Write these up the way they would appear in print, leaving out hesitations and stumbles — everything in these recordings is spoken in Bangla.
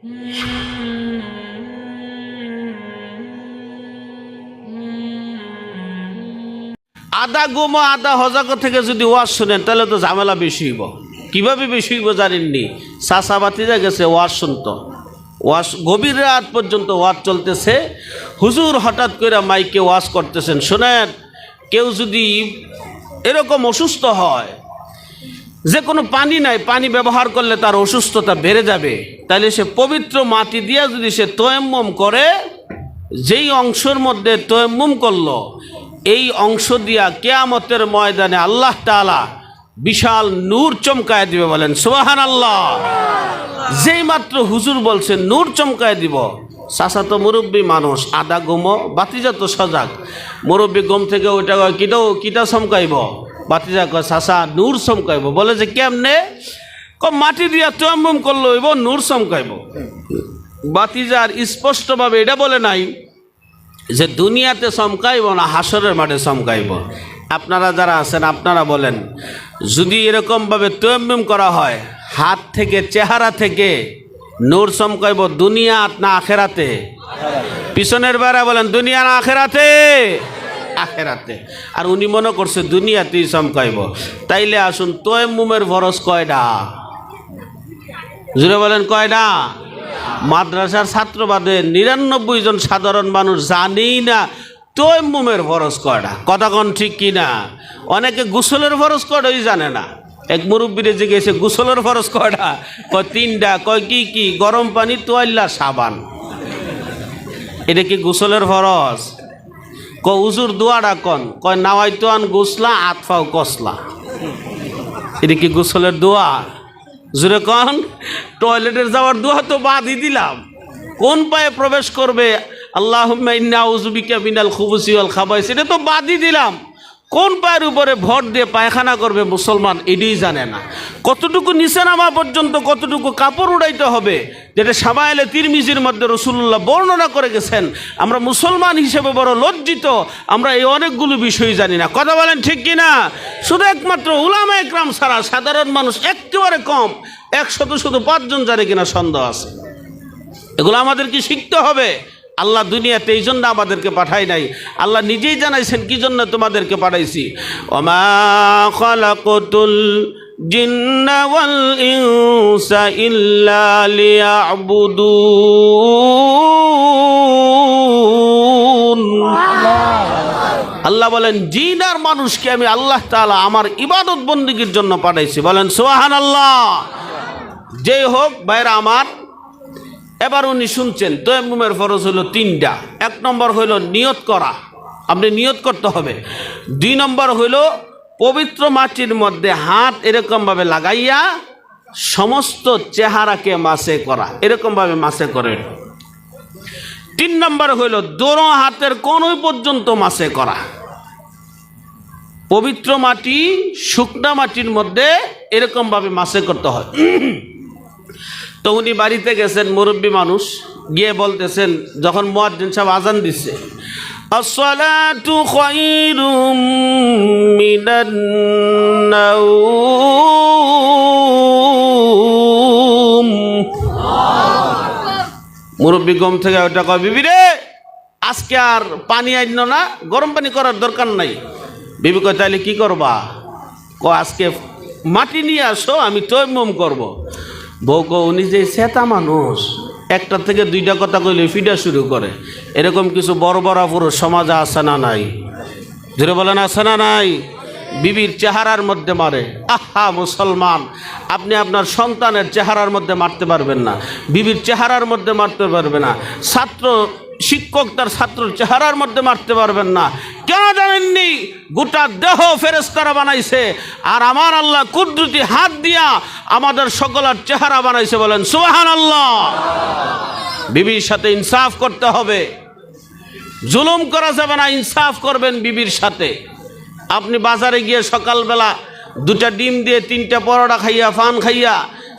আদা গোমো আদা হজাক থেকে যদি ওয়াজ শুনেন তাহলে তো ঝামেলা বেশি হইব। কীভাবে বেশি হইব জানেননি? চাষাবাতিরা গেছে ওয়াজ শুনতো, ওয়াজ গভীর রাত পর্যন্ত ওয়াজ চলতেছে, হুজুর হঠাৎ করে মাইকে ওয়াজ করতেছেন। শোনেন, কেউ যদি এরকম অসুস্থ হয় যে কোনো পানি নাই, পানি ব্যবহার করলে তার অসুস্থতা বেড়ে যাবে, তাহলে সে পবিত্র মাটি দিয়ে যদি সে তয়াম্মুম করে, যেই অংশের মধ্যে তয়াম্মুম করলো এই অংশ দিয়া কিয়ামতের ময়দানে আল্লাহ তাআলা বিশাল নূর চমকায় দিবে। বলেন সুবহানাল্লাহ। যেই মাত্র হুজুর বলছেন নূর চমকায় দিব, চাচা তো মুরব্বী মানুষ, আদা গমো বাতিজা তো সজাগ, মুরব্বী গম থেকে ওইটা কিটা চমকাইব, বাতিজা কয় চাচা নূর চমকাইব। বলে যে কেমনে? মাটি দিয়া তয়াম্মুম করলো হইব, নূর চমকাইব। বাতিজার স্পষ্টভাবে এটা বলে নাই যে দুনিয়াতে চমকাইব না হাসরের মাঠে চমকাইব। আপনারা যারা আছেন আপনারা বলেন, যদি এরকমভাবে তয়াম্মুম করা হয়, হাত থেকে চেহারা থেকে নূর চমকাইব দুনিয়াত না আখেরাতে? পিছনের বেড়া বলেন দুনিয়া না আখেরাতে? আখেরাতে। আর উনি মনে করছে দুনিয়াতেই চমকাইব। তাইলে আসুন, তয়াম্মুমের ফরজ কয়টা? জুড়ে বলেন কয়টা? মাদ্রাসার ছাত্র বাদে ৯৯ জন সাধারণ মানুষ জানেই না তয়াম্মুমের ফরজ কয়টা। কথা কোন ঠিক কিনা? অনেকে গোসলের ফরজ কয়টাই জানে না। এক মুরব্বীরে জিজ্ঞেসে গোসলের ফরজ কয়টা? কয় ৩টা। কয় কি কি? গরম পানি, তোয়াল্লা, সাবান। এটা কি গোসলের ফরজ? কয় হুজুর দোয়াটা কন? কয় নাওয়াইতু আন গোসলা আতফাও কসলা। এটা কি গোসলের দোয়া? জুড়ে কন। টয়লেটের যাওয়ার দোয়া তো বাদই দিলাম। কোন পায়ে প্রবেশ করবে আল্লাহুম্মা ইন্না আউযু বিকা মিনাল খুবুসি ওয়াল খাবাইস, এটা তো বাদই দিলাম। কোন পায়ের উপরে ভর দিয়ে পায়খানা করবে মুসলমান এটাই জানে না। কতটুকু নিচে নামা পর্যন্ত কতটুকু কাপড় উড়াইতে হবে, যেটা শামায়েলে তিরমিজির মধ্যে রাসূলুল্লাহ বর্ণনা করে গেছেন। আমরা মুসলমান হিসেবে বড় লজ্জিত, আমরা এই অনেকগুলো বিষয় জানি না। কথা বলেন ঠিক কিনা? শুধু একমাত্র উলামায়ে কেরাম ছাড়া সাধারণ মানুষ একেবারে কম, ১০০ শুধু ৫ জন জানে কিনা সন্দেহ আছে। এগুলো আমাদেরকে শিখতে হবে। আল্লাহ দুনিয়াতে এই জন্য আমাদেরকে পাঠায় নাই, আল্লাহ নিজেই জানাইছেন কি জন্য তোমাদেরকে পাঠাইছি। ওমা খালাকাতুল জিন্না ওয়াল ইনসা ইল্লা লিয়াবুদুন। আল্লাহ বলেন জিন আর মানুষকে আমি আল্লাহ তাআলা আমার ইবাদত বন্দেগীর জন্য পাঠাইছি। বলেন সুবহানাল্লাহ। যেই হোক ভাইরা আমার, এবার উনি শুনছেন তয়াম্মুমের ফরজ হলো ৩টা। ১ নম্বর হইল নিয়ত করা, আপনি নিয়ত করতে হবে। ২ নম্বর হইল পবিত্র মাটির মধ্যে হাত এরকমভাবে লাগাইয়া সমস্ত চেহারাকে মাসে করা, এরকমভাবে মাসে করে। ৩ নম্বর হইল দোনো হাতের কোনই পর্যন্ত মাসে করা। পবিত্র মাটি শুকনা মাটির মধ্যে এরকমভাবে মাসে করতে হয়। তো উনি বাড়িতে গেছেন, মুরব্বী মানুষ, গিয়ে বলতেছেন যখন মুয়াজ্জিন সাহেব আজান দিচ্ছে, আসসালাতু খায়রুম মিনান নাওম। মুরব্বী গম থেকে ওটা কয়, বিবি রে আজকে আর পানি আইন না, গরম পানি করার দরকার নাই। বিবি কয় তাইলে কি করবা? কয় আজকে মাটি নিয়ে আসো, আমি তয়াম্মুম করব। বউ কো উনি যে সেতা মানুষ, একটা থেকে 2টা কথা কইলে ফিডা শুরু করে। এরকম কিছু বড় বড় পুরুষ সমাজে আছে না নাই? ধরে বলেন আছে না নাই? বিবির চেহারার মধ্যে মারে। আহা মুসলমান, আপনি আপনার সন্তানের চেহারার মধ্যে মারতে পারবেন না, বিবির চেহারার মধ্যে মারতে পারবে না, শিক্ষক তার ছাত্রর চেহারার মধ্যে মারতে পারবেন না। কেন জানেননি? গোটা দেহ ফেরেশতারা বানাইছে, আর আমার আল্লাহ কুদরতি হাত দিয়া আমাদের সকলের চেহারা বানাইছে। বলেন সুবহানাল্লাহ। বিবির সাথে ইনসাফ করতে হবে, জুলুম করা যাবে না, ইনসাফ করবেন বিবির সাথে। আপনি বাজারে গিয়ে সকালবেলা 2টা ডিম দিয়ে 3টা পরোটা খাইয়া, পান খাইয়া,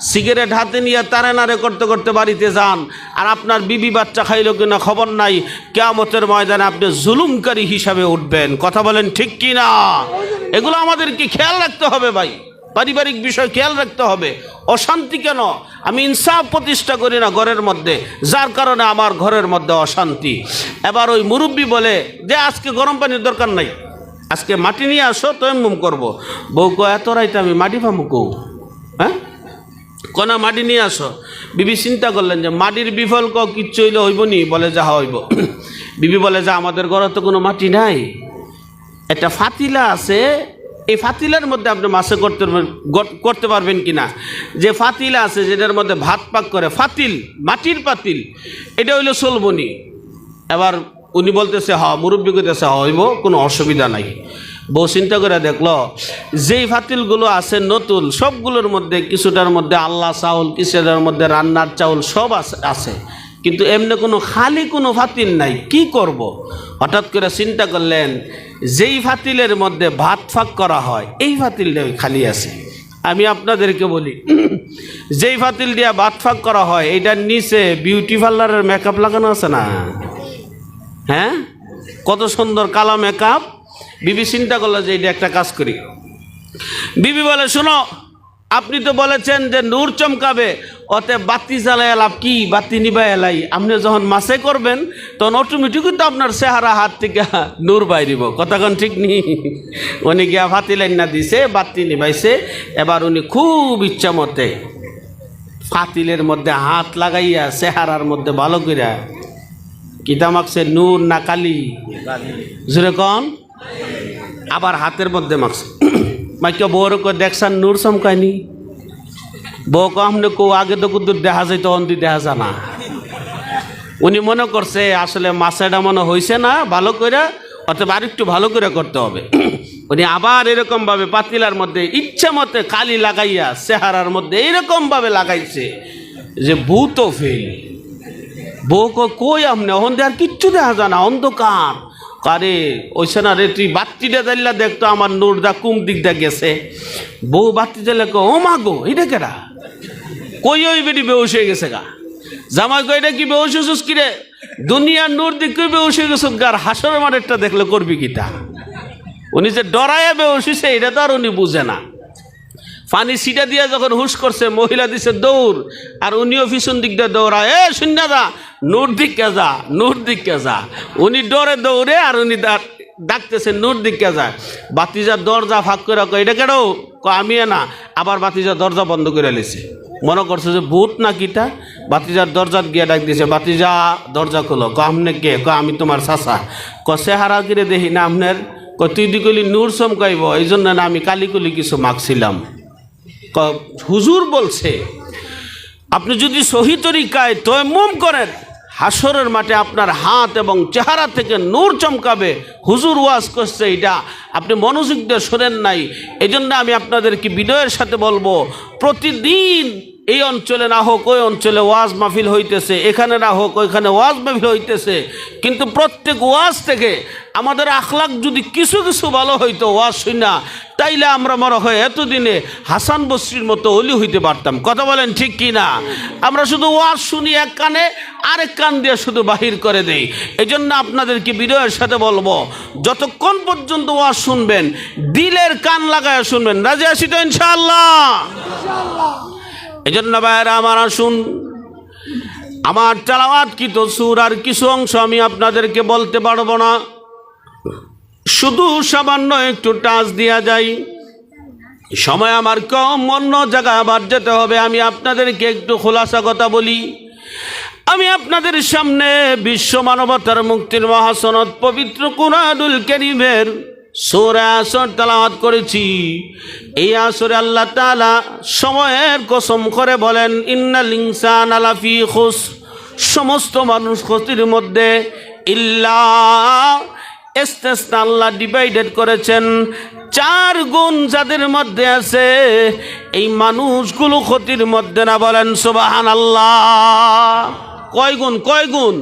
সিগারেট হাতে নিয়ে তারে নারে করতে করতে বাড়িতে যান, আর আপনার বিবি বাচ্চা খাইলো কিনা খবর নাই, কিয়ামতের ময়দানে আপনি জুলুমকারী হিসাবে উঠবেন। কথা বলেন ঠিক কি না? এগুলো আমাদেরকে খেয়াল রাখতে হবে ভাই। পারিবারিক বিষয় খেয়াল রাখতে হবে। অশান্তি কেন? আমি ইনসাফ প্রতিষ্ঠা করি না ঘরের মধ্যে, যার কারণে আমার ঘরের মধ্যে অশান্তি। এবার ওই মুরব্বী বলে যে আজকে গরম পানির দরকার নাই, আজকে মাটি নিয়ে আসো, তয়াম্মুম করবো। বউ কয় এত রাইতে আমি মাটি পাবো কৌ? হ্যাঁ, কনা মাটি নিয়ে আসো। বিবি চিন্তা করলেন যে মাটির বিফল কিচ্ছু হইলে হইব নি? বলে যা হইব। বিবি বলে যে আমাদের ঘরে তো কোনো মাটি নাই, একটা ফাতিলা আছে, এই ফাতিলার মধ্যে আপনি মাছে করতে পারবেন কিনা? যে ফাতিলা আছে যেটার মধ্যে ভাত পাক করে, ফাতিল, মাটির পাতিল, এটা হইলে চলবনি। এবার উনি বলতেছে হ, মুরব্বী করতেছে হইব, কোনো অসুবিধা নাই। বউ চিন্তা করে দেখলো যেই ফাতিলগুলো আছে নতুন, সবগুলোর মধ্যে কিছুটার মধ্যে আল্লাহ চাউল, কিছুটার মধ্যে রান্নার চাউল সব আছে, কিন্তু এমনি কোনো খালি কোনো ফাতিল নাই, কি করব? হঠাৎ করে চিন্তা করলেন যেই ফাতিলের মধ্যে ভাত ফাঁক করা হয় এই ফাতিলটা খালি আছে। আমি আপনাদেরকে বলি, যেই ফাতিল দিয়া ভাত ফাঁক করা হয় এইটার নিচে বিউটি পার্লারের মেকআপ লাগানো আছে না? হ্যাঁ, কত সুন্দর কালা মেকআপ। বিবি চিন্তা করলো যে এটা একটা কাজ করি। বিবি বলে শোনো, আপনি তো বলেছেন যে নূর চমকাবে, অতে বাতি জ্বালাই লাভ কি? বাতি নিবাই এলাই আপনি যখন মাছে করবেন তখন অটোমেটিকই তো আপনার চেহারা হাত থেকে নূর বাইরিব। কথাক্ষণ ঠিক নি? উনি গিয়া ফাতি লাইন না দিছে, বাতি নিবাইছে। এবার উনি খুব ইচ্ছা মতে ফাতিলের মধ্যে হাত লাগাইয়া চেহারার মধ্যে ভালো করিয়া কিতা মাখছে, নূর না কালি? জোরে কন। আবার হাতের মধ্যে মাখছে। মাইকে বউর দেখছেন নূর চমকায়নি? বউ কমনে কো আগে তো কুদ্দুর দেখা যায়, তখন তুই দেখা জানা। উনি মনে করছে আসলে মাছটা মনে হয়েছে না ভালো করে, অথবা আর একটু ভালো করে করতে হবে। উনি আবার এরকমভাবে পাতিলার মধ্যে ইচ্ছা মতে কালি লাগাইয়া চেহারার মধ্যে এইরকমভাবে লাগাইছে যে বউ তো ফেল। বউ কই আপনি ওখান আর কিচ্ছু দেখা যায় না, অন্ধকার। কারে ওইসে না রে, তুই বাত্তিটা জ্বালিয়া দেখতো আমার নূর দা কুম দিক দা গেছে। বউ বাত্তি জ্বালে ও মা গো এটা কেরা? কই ওই বেটি বেউস হয়ে গেছে গা। জামাই কই এটা কি বেউস হয়েছিস কিরে? দুনিয়ার নূর দিক বেউস হয়ে গেছ গার, হাসরের মাঠেরটা দেখলে করবি কিটা? উনি যে ডরাইয়া বেউস হয়েছে এটা তো আর উনি বুঝে না। পানি সিটা দিয়া যখন হুশ করছে, মহিলা দিছে দৌড়, আর উনিও পিছন দিক দিয়ে দৌড়ায়, এ শুননা যা, নূর দিকে যা, নূর দিকে যা। উনি ডরে দৌড়ে আর উনি ডাকতেছে নূর দিকে যায়। বাতিজার দরজা ফাঁক করে কয় এটা কেন? আমি না। আবার বাতিজার দরজা বন্ধ করে লেছে, মনে করছে যে ভূত না কিটা। বাতিজার দরজার গিয়ে ডাক দিয়েছে, বাতিজা দরজা খোলো। আমনে কে? আমি তোমার চাচা। চেহারা কিরে দেখি না আপনার? তুই দিকলি নূর চমকাইব, এই জন্য না আমি কালিকুলি কিছু মাখছিলাম। হুজুর বলছে আপনি যদি সহি তরিকায় তয়াম্মুম করেন, হাসরের মাঠে আপনার হাত এবং চেহারা থেকে নূর চমকাবে। হুজুর ওয়াজ করছে, এটা আপনি মনোযোগ দিয়ে শোনেন নাই। এই জন্য আমি আপনাদেরকে বিনয়ের সাথে বলবো, প্রতিদিন এই অঞ্চলে না হোক ওই অঞ্চলে ওয়াজ মাহফিল হইতেছে, এখানে না হোক ওইখানে ওয়াজ মাহফিল হইতেছে, কিন্তু প্রত্যেক ওয়াজ থেকে আমাদের আখলাক যদি কিছু কিছু ভালো হইতো ওয়াজ শুনা, তাইলে আমরা মনে হয় এতদিনে হাসান বসরির মতো অলি হইতে পারতাম। কথা বলেন ঠিক কি না? আমরা শুধু ওয়াজ শুনি এক কানে, আরেক কান দিয়ে শুধু বাহির করে দেই। এই জন্য আপনাদেরকে বিনয়ের সাথে বলবো, যতক্ষণ পর্যন্ত ওয়াজ শুনবেন দিলের কান লাগায় শুনবেন। রাজি আছি তো ইনশাআল্লাহ? এই জন্য ভাইয়েরা আমার আসুন, আমার তেলাওয়াতকৃত সূরার কিছু অংশ আমি আপনাদেরকে বলতে পারবো না, শুধু সামান্য একটু টাচ দিয়া যাই। সময় আমার কম, অন্য জায়গায় আবার যেতে হবে। আমি আপনাদেরকে একটু খোলাসা কথা বলি। আমি আপনাদের সামনে বিশ্ব মানবতার মুক্তির মহাসনদ পবিত্র কুরআনুল কারীমের সূরা আসর তেলাওয়াত করেছি। এই আসরে আল্লাহ তাআলা সময়ের কসম করে বলেন, ইন্নাল ইনসানা লাফি খুসর, সমস্ত মানুষ ক্ষতির মধ্যে, ইল্লা ইস্তিসনা আল্লাহ ডিভাইডেড করেছেন, 4 গুণ যাদের মধ্যে আছে এই মানুষগুলো ক্ষতির মধ্যে না। বলেন সুবহানাল্লাহ। কয় গুণ? কয় গুণ?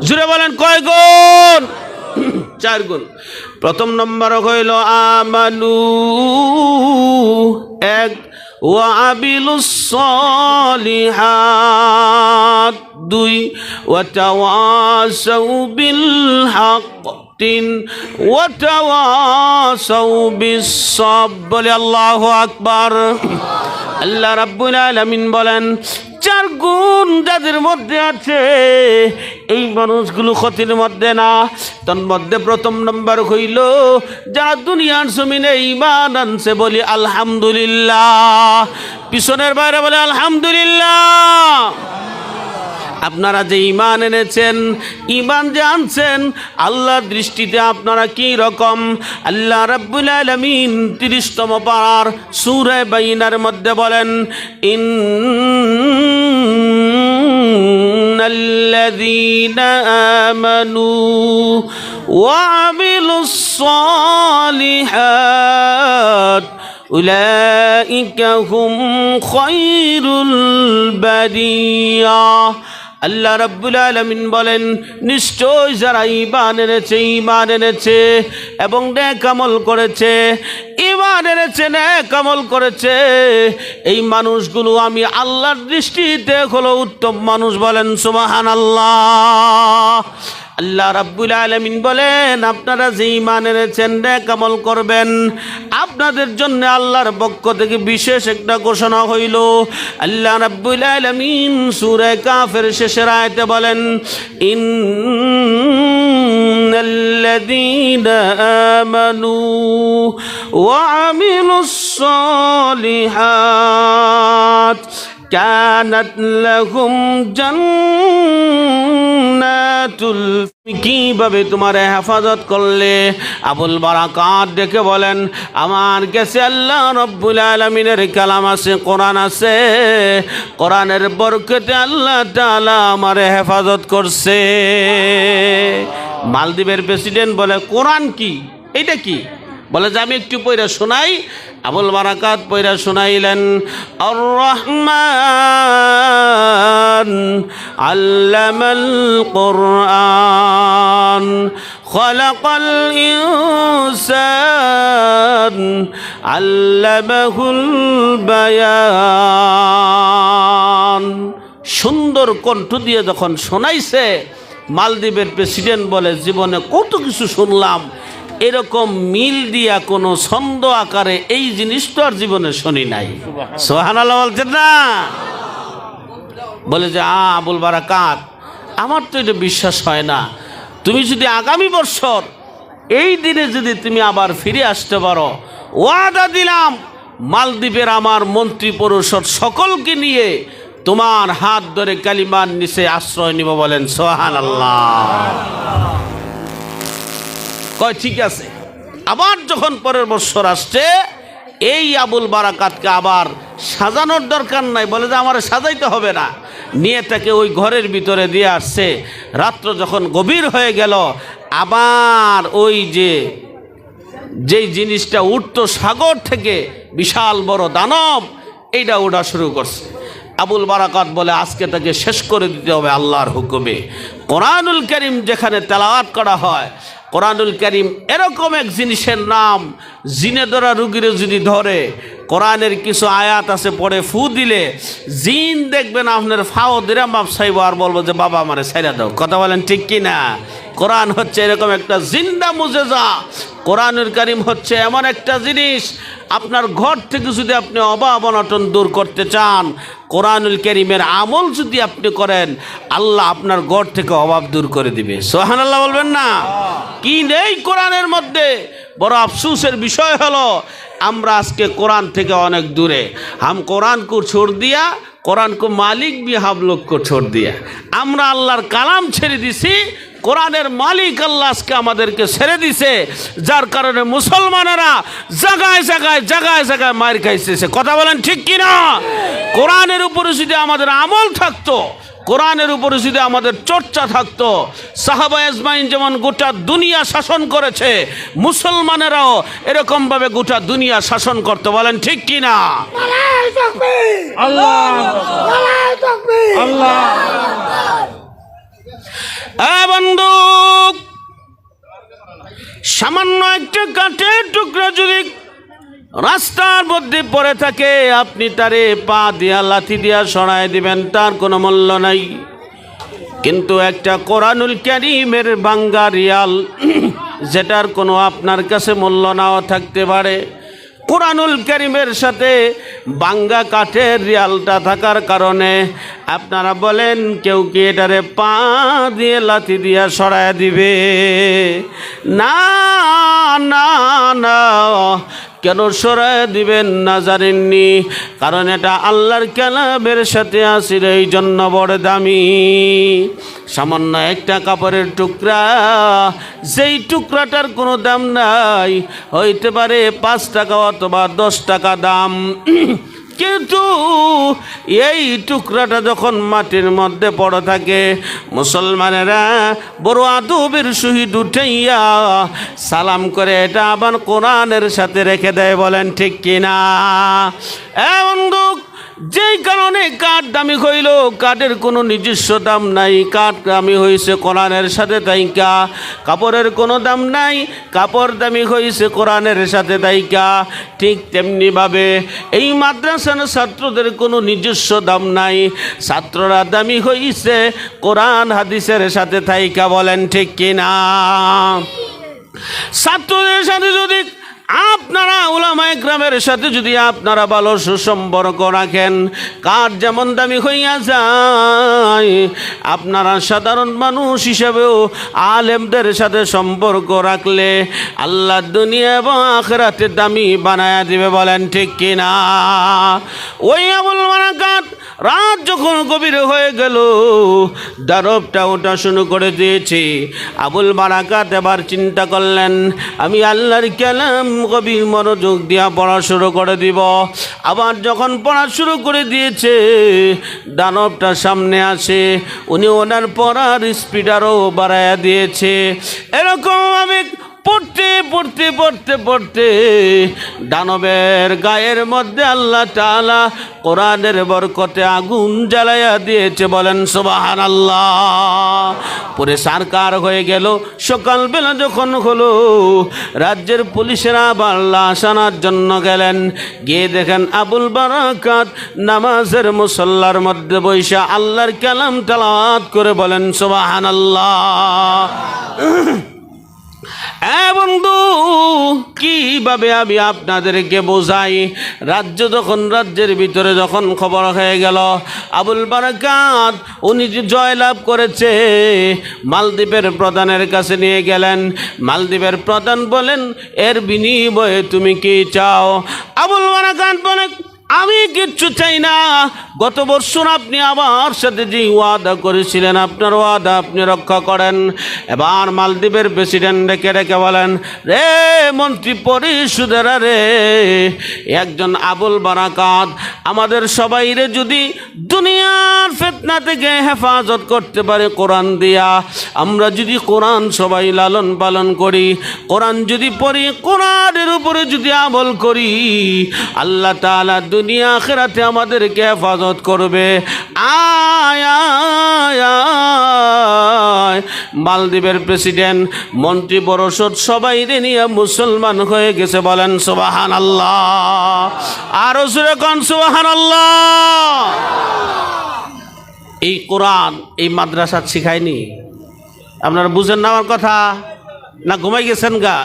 জুড়ে বলেন কয় গুণ? 4 গুণ। প্রথম নম্বর হইল আমানু, 1, ওয়া আমিলুস সলিহাত, 2, ওয়া তাওয়াসাউ বিল হক, ওয়া তাওয়াসাউ বিস-সাবর। বলে আল্লাহু আকবার। আল্লাহ রাব্বুল আলামিন বলেন, চার গুণ যাদের মধ্যে আছে এই মানুষগুলো ক্ষতির মধ্যে না। তার মধ্যে প্রথম নম্বর হইল যারা দুনিয়ার জমিনে ঈমান আনছে, বলি আলহামদুলিল্লাহ। পিছনের বাইরে বলে আলহামদুলিল্লাহ। আপনারা যে ঈমান এনেছেন, ঈমান যে আনছেন, আল্লাহর দৃষ্টিতে আপনারা কি রকম? আল্লাহ রাব্বুল আলামিন 30তম পারার সূরা বাইনার মধ্যে বলেন, ইন্নাল্লাযীনা আমানু ওয়া আমিলুস সালিহাত উলাইকা হুম খায়রুল বারিয়া। আল্লাহ রাব্বুল আলামিন বলেন, নিশ্চয় যারা ঈমান এনেছে এবং নেক আমল করেছে, ঈমান এনেছে নেক আমল করেছে, এই মানুষগুলো আমি আল্লাহর দৃষ্টিতে হলো উত্তম মানুষ। বলেন সুবহানাল্লাহ। আল্লাহ রাব্বুল আলামিন বলেন, আপনারা যে ঈমান এনেছেন, নেক আমল করবেন, আপনাদের জন্য আল্লাহর পক্ষ থেকে বিশেষ একটা ঘোষণা হইল। আল্লাহ রাব্বুল আলামিন সূরা কাফের শেষের আয়াতে বলেন, ইন্নাল্লাযীনা আমানু ওয়া আমিলুস সালিহাত কানাত লাহুম জান্নাতুল। কিভাবে তোমার হেফাজত করলে? আবুল বারাকাত ডেকে বলেন, আমার কাছে আল্লাহ রাব্বুল আলামিনের কালাম আছে, কোরআন আছে, কোরআনের বরকতে আল্লাহ তাআলা আমার হেফাজত করছে। মালদ্বীপের প্রেসিডেন্ট বলে, কোরআন কি? এইটা কি? বলে যে আমি একটু পয়রা শোনাই। আবুল বারাকাত পয়রা শোনাইলেন, আর রহমান আল্লামাল কুরআন খালাকাল ইনসান আল্লামাহুল বায়ান। সুন্দর কণ্ঠ দিয়ে যখন শোনাইছে, মালদ্বীপের প্রেসিডেন্ট বলে, জীবনে কত কিছু শুনলাম, এরকম মিল দিয়া কোনো ছন্দ আকারে এই জিনিসটা আর জীবনে শুনি নাই। সুবহানাল্লাহ বলছেন না? বলে যে আবুল বারাকাত, আমার তো এটা বিশ্বাস হয় না। তুমি যদি আগামী বছর এই দিনে যদি তুমি আবার ফিরে আসতে পারো, ওয়াদা দিলাম মালদ্বীপের আমার মন্ত্রী পরিষদ সকলকে নিয়ে তোমার হাত ধরে কালিমার নিচে আশ্রয় নিব। বলেন সুবহানাল্লাহ। কয় ঠিক আছে। আবার যখন পরের বছর আসছে, এই আবুল বারাকাতকে আবার সাজানোর দরকার নাই, বলে যে আমার সাজাইতে হবে না, নিয়ে তাকে ওই ঘরের ভিতরে দিয়ে আসছে। রাত্র যখন গভীর হয়ে গেল, আবার ওই যেই জিনিসটা উঠতো সাগর থেকে, বিশাল বড় দানব, এইটা ওঠা শুরু করছে। আবুল বারাকাত বলে, আজকে তাকে শেষ করে দিতে হবে আল্লাহর হুকুমে। কোরআনুল কারীম যেখানে তেলাওয়াত করা হয়, কোরআনুল কারীম এরকম এক জিনিসের নাম, জিনে ধরা রুগীরে যদি ধরে, কোরআনের কিছু আয়াত আছে, পড়ে ফু দিলে জিন দেখবেন আপনার ফাও দিরা মাপ চাইব আর বলবো যে বাবা আমারে ছাইরা দাও। কথা বলেন ঠিক কি না? কোরআন হচ্ছে এরকম একটা জিন্দা মুজেজা। কোরআনুল কারীম হচ্ছে এমন একটা জিনিস, আপনার ঘর থেকে যদি আপনি অভাব অনটন দূর করতে চান, কোরআনুল কারীমের আমল যদি আপনি করেন, আল্লাহ আপনার ঘর থেকে অভাব দূর করে দিবে। সুবহানাল্লাহ বলবেন না? কি নেই কোরআনের মধ্যে? বড় আফসোসের বিষয় হলো আমরা আজকে কোরআন থেকে অনেক দূরে। হাম কোরআন কো ছোড় দিয়া, কোরআন কো মালিক भी हम लोग को छोड़ दिया। আমরা আল্লাহর কালাম ছেড়ে দিছি, কোরআনের মালিক আল্লাহ আজকে আমাদেরকে ছেড়ে দিছে, যার কারণে মুসলমানেরা জায়গায় জায়গায় জায়গায় জায়গায় মার খাইছে। কথা বলেন ঠিক কিনা? কোরআনের উপরে যদি আমাদের আমল থাকতো, কোরআনের উপরে যদি আমাদের চর্চা থাকতো, সাহাবা আজমাইন যেমন গোটা দুনিয়া শাসন করেছে, মুসলমানেরাও এরকমভাবে গোটা দুনিয়া শাসন করতে। বলেন ঠিক কিনা? বন্ধু, সামান্য একটা কাঠের টুকরা যদি রাস্তার মধ্যে পড়ে থাকে, আপনি তারে পা দিয়া লাথি দিয়া সরায় দিবেন, তার কোনো মূল্য নাই। কিন্তু একটা কোরআনুল কারীমের বাঙ্গা রিয়াল যেটার কোনো আপনার কাছে মূল্য নাও থাকতে পারে। কোরআনুল কারীমের সাথে বাঙ্গা কাঠের রিয়ালটা থাকার কারণে আপনারা বলেন কেউ কি এটারে পা দিয়ে লাথি দিয়া সরায় দিবে? না না না, কেন সরায় দিবেন না জানেননি? কারণ এটা আল্লাহর কালামের সাথে আসিল, এই জন্য বড় দামি। সামান্য একটা কাপড়ের টুকরা, যেই টুকরাটার কোনো দাম নাই, হইতে পারে 5 টাকা অথবা 10 টাকা দাম, কিন্তু এই টুকরাটা যখন মাটির মধ্যে পড়ে থাকে, মুসলমানেরা বড় আদবের সহিত উঠাইয়া সালাম করে এটা আবার কোরআনের সাথে রেখে দেয়। বলেন ঠিক কিনা? বন্ধু, যেই কারণে কাঠ দামি হইল, কাঠের কোনো নিজস্ব দাম নাই, কাঠ দামি হয়েছে কোরআনের সাথে তাইকা। কাপড়ের কোনো দাম নাই, কাপড় দামি হয়েছে কোরআনের সাথে তাইকা। ঠিক তেমনিভাবে এই মাদ্রাসার ছাত্রদের কোনো নিজস্ব দাম নাই, ছাত্ররা দামি হয়েছে কোরআন হাদিসের সাথে তাইকা। বলেন ঠিক কিনা? ছাত্রদের সাথে যদি আপনারা উলামায়ে কেরামের সাথে যদি আপনারা ভালো সুসম্পর্ক রাখেন, কাঠ যেমন দামি হইয়া যায়, আপনারা সাধারণ মানুষ হিসেবেও আলেমদের সাথে সম্পর্ক রাখলে আল্লাহ দুনিয়া এবং আখিরাতে দামি বানায়া দিবে। বলেন ঠিক কিনা? ওই আবুল বারাকাত রাত যখন গভীর হয়ে গেল, দারবটা ওটা শুরু করে দিয়েছে। আবুল বারাকাত এবার চিন্তা করলেন, আমি আল্লাহর কালাম গভীর মনোযোগ দিয়া পড়া শুরু করে দিব। আবার যখন পড়া শুরু করে দিয়েছে, দানবটা সামনে আসে, উনি ওনার পড়ার স্পিড আরও বাড়াইয়া দিয়েছে। এরকম আমি পড়তে পড়তে পড়তে পড়তে দানবের গায়ের মধ্যে আল্লাহ তাআলা কোরআনের বরকতে আগুন জ্বালাইয়া দিয়েছে। বলেন সুবহানাল্লাহ। পরে সরকার হয়ে গেল। সকালবেলা যখন হলো, রাজ্যের পুলিশেরা আবার লাশ আনার জন্য গেলেন। গিয়ে দেখেন আবুল বারাকাত নামাজের মুসল্লার মধ্যে বৈশা আল্লাহর কালাম তেলাওয়াত করে। বলেন সুবহানাল্লাহ। বন্ধু, কিভাবে আমি আপনাদেরকে বোঝাই? রাজ্যের ভিতরে যখন খবর হয়ে গেল আবুল বারাকাত উনি যে জয়লাভ করেছে, মালদ্বীপের প্রধানের কাছে নিয়ে গেলেন। মালদ্বীপের প্রধান বলেন, এর বিনিময়ে তুমি কি চাও? আবুল বারাকাত বলেন, আমি কিচ্ছু চাই না। গত বছর আপনি আমার সাথে যে ওয়াদা করেছিলেন, আপনার ওয়াদা আপনি রক্ষা করেন। এবার মালদ্বীপের প্রেসিডেন্ট ডেকে ডেকে বলেন, রে মন্ত্রী পরিষদেরা রে, একজন আবুল বারাকাত আমাদের সবাইরে যদি দুনিয়ার ফিতনা থেকে হেফাজত করতে পারে কোরআন দিয়া, আমরা যদি কোরআন সবাই লালন পালন করি, কোরআন যদি পড়ি, কোরআনের উপরে যদি আমল করি, আল্লাহ তাআলা দুনিয়া আখিরাতে আমাদেরকে হেফাজত করবে। আয় আয় আয়। মালদ্বীপের প্রেসিডেন্ট, মন্ত্রী পরিষদ সবাই নিয়ে মুসলমান হয়ে গেছে। বলেন সুবহানাল্লাহ। আরো জোরে কোন সুবহানাল্লাহ। এই কোরআন এই মাদ্রাসা শিখায়নি? আপনারা বুঝেন না আমার কথা? না ঘুমাই গেছেন গা?